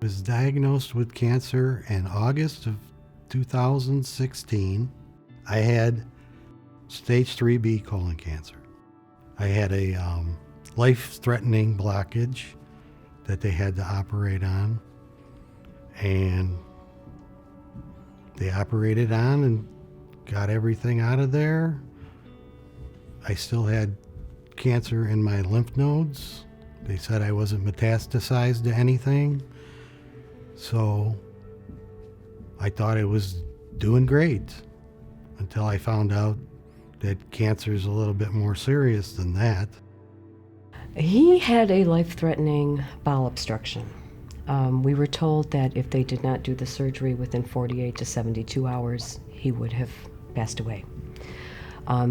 Was diagnosed with cancer in August of 2016. I had stage 3B colon cancer. I had a life-threatening blockage that they had to operate on, and they operated on and got everything out of there. I still had cancer in my lymph nodes. They said I wasn't metastasized to anything. So I thought it was doing great until I found out that cancer is a little bit more serious than that. He had a life-threatening bowel obstruction. We were told that if they did not do the surgery within 48 to 72 hours, he would have passed away.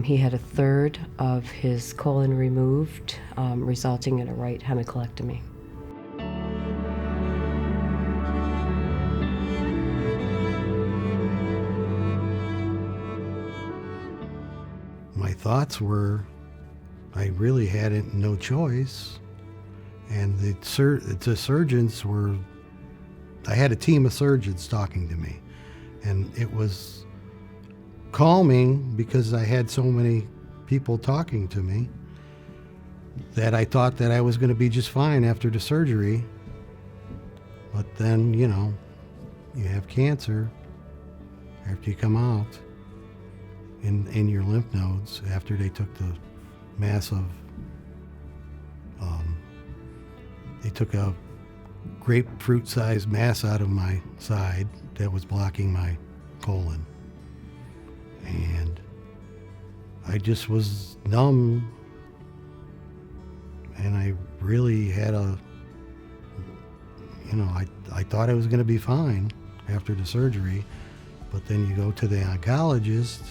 He had a third of his colon removed, resulting in a right hemicolectomy. My thoughts were, I really had no choice, and the surgeons were, I had a team of surgeons talking to me, and it was calming because I had so many people talking to me that I thought that I was going to be just fine after the surgery. But then, you have cancer after you come out in your lymph nodes after they took the massive, they took a grapefruit-sized mass out of my side that was blocking my colon. And I just was numb, and I really had I thought I was going to be fine after the surgery, but then you go to the oncologist,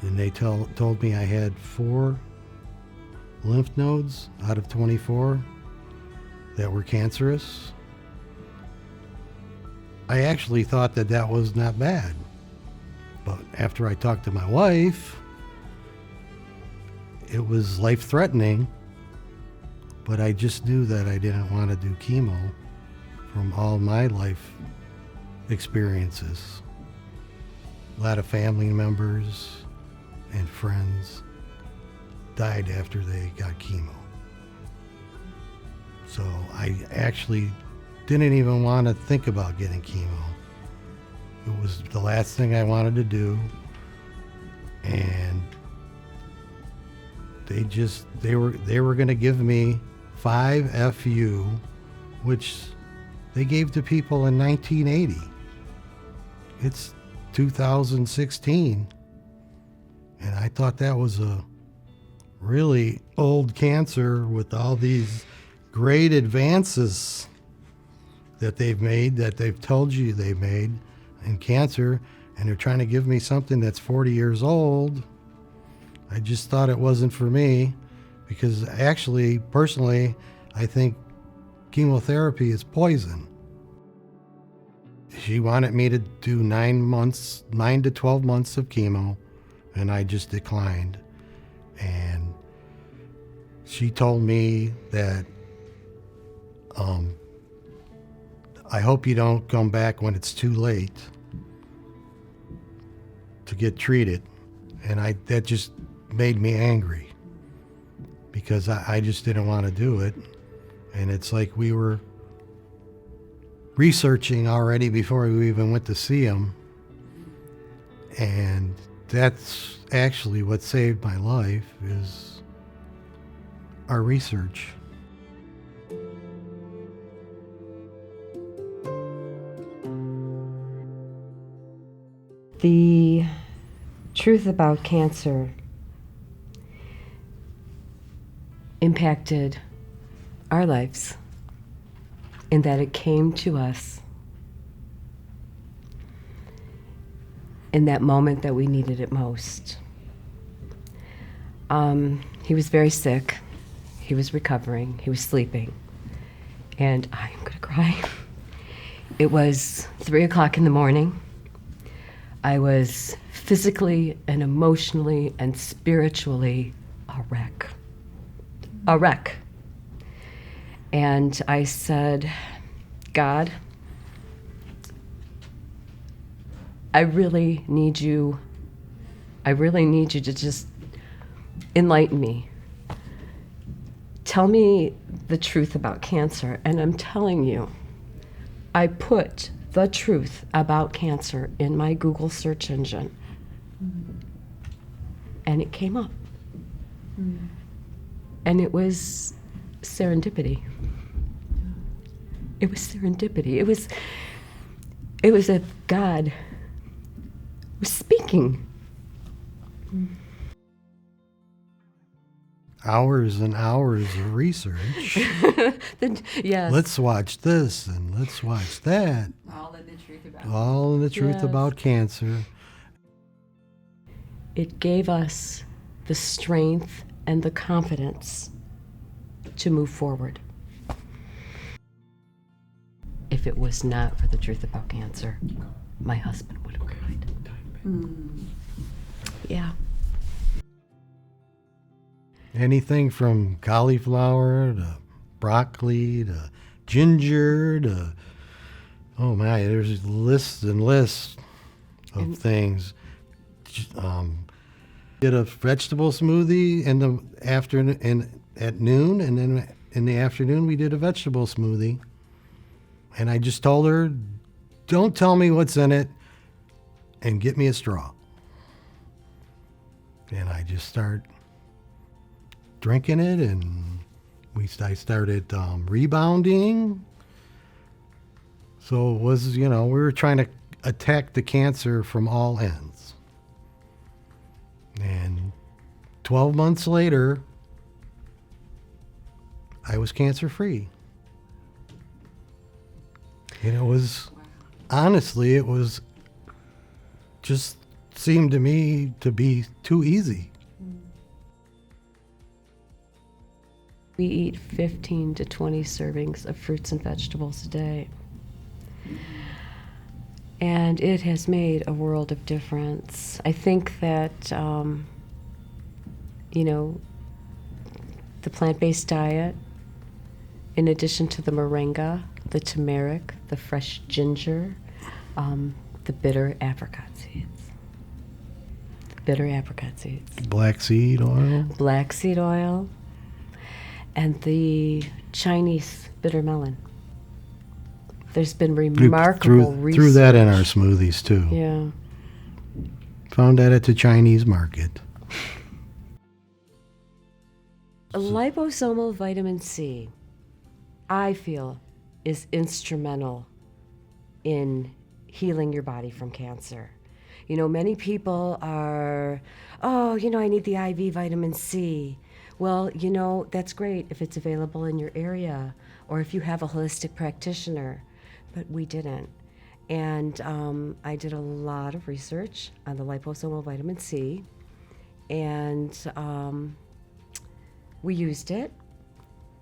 and they told me I had 4 lymph nodes out of 24 that were cancerous. I actually thought that was not bad. But after I talked to my wife, it was life-threatening, but I just knew that I didn't want to do chemo from all my life experiences. A lot of family members and friends died after they got chemo. So I actually didn't even want to think about getting chemo. It was the last thing I wanted to do, and they were going to give me 5-FU, which they gave to people in 1980. It's 2016, and I thought that was a really old cancer with all these great advances that they've made, that they've told you they made in cancer, and they're trying to give me something that's 40 years old. I just thought it wasn't for me, because actually, personally, I think chemotherapy is poison. She wanted me to do 9 to 12 months of chemo, and I just declined. And she told me that, I hope you don't come back when it's too late to get treated. And that just made me angry, because I just didn't want to do it. And it's like we were researching already before we even went to see him. And that's actually what saved my life, is our research. The truth about cancer impacted our lives in that it came to us in that moment that we needed it most. He was very sick. He was recovering. He was sleeping. And I am going to cry. It was 3 o'clock in the morning. I was physically and emotionally and spiritually a wreck. A wreck. And I said, God, I really need you to just enlighten me. Tell me the truth about cancer. And I'm telling you, I put the truth about cancer in my Google search engine, and it came up. And it was serendipity. It was serendipity. It was that God was speaking. Hours and hours of research. Yes. Let's watch this and let's watch that. All in the truth about All in the truth Yes. about cancer. It gave us the strength and the confidence to move forward. If it was not for the truth about cancer, my husband would have died. Yeah. Anything from cauliflower to broccoli to ginger to, oh my, there's lists and lists of things. Did a vegetable smoothie in the afternoon and at noon, and then in the afternoon we did a vegetable smoothie. And I just told her, don't tell me what's in it, and get me a straw. And I just start drinking it, and I started rebounding. So it was, we were trying to attack the cancer from all ends. And 12 months later, I was cancer-free. And it was, honestly, it was just seemed to me to be too easy. We eat 15 to 20 servings of fruits and vegetables a day. And it has made a world of difference. I think that, the plant-based diet, in addition to the moringa, the turmeric, the fresh ginger, the bitter apricot seeds. Black seed oil. Black seed oil, and the Chinese bitter melon. There's been remarkable research. Threw that in our smoothies too. Yeah. Found that at the Chinese market. Liposomal vitamin C, I feel, is instrumental in healing your body from cancer. Many people are, I need the IV vitamin C. Well, that's great if it's available in your area or if you have a holistic practitioner, but we didn't. And I did a lot of research on the liposomal vitamin C, and we used it,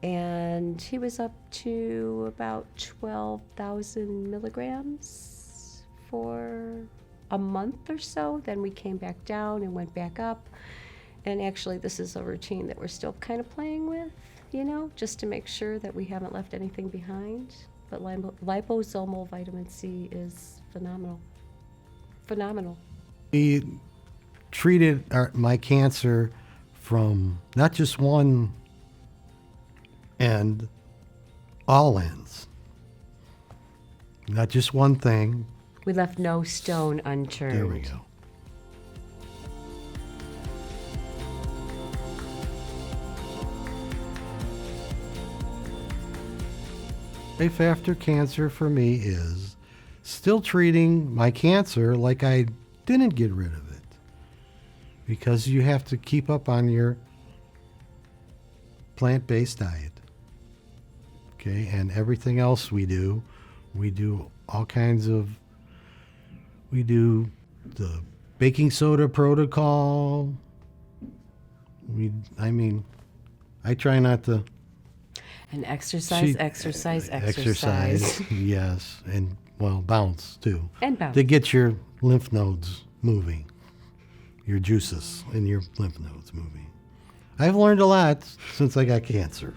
and he was up to about 12,000 milligrams for a month or so. Then we came back down and went back up. And actually, this is a routine that we're still kind of playing with, just to make sure that we haven't left anything behind. But liposomal vitamin C is phenomenal. Phenomenal. We treated my cancer from not just one end, all ends. Not just one thing. We left no stone unturned. There we go. Life after cancer for me is still treating my cancer like I didn't get rid of it. Because you have to keep up on your plant-based diet. Okay, and everything else we do all kinds of, we do the baking soda protocol. I try not to. And exercise. Exercise, yes. And, bounce, too. And bounce. To get your lymph nodes moving. Your juices in your lymph nodes moving. I've learned a lot since I got cancer.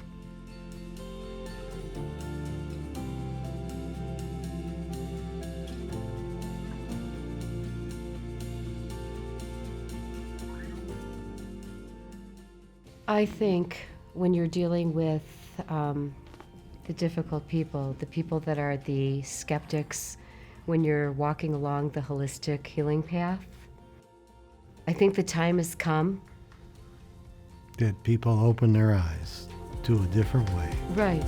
I think when you're dealing with the difficult people, the people that are the skeptics, when you're walking along the holistic healing path, I think the time has come. That people open their eyes to a different way. Right.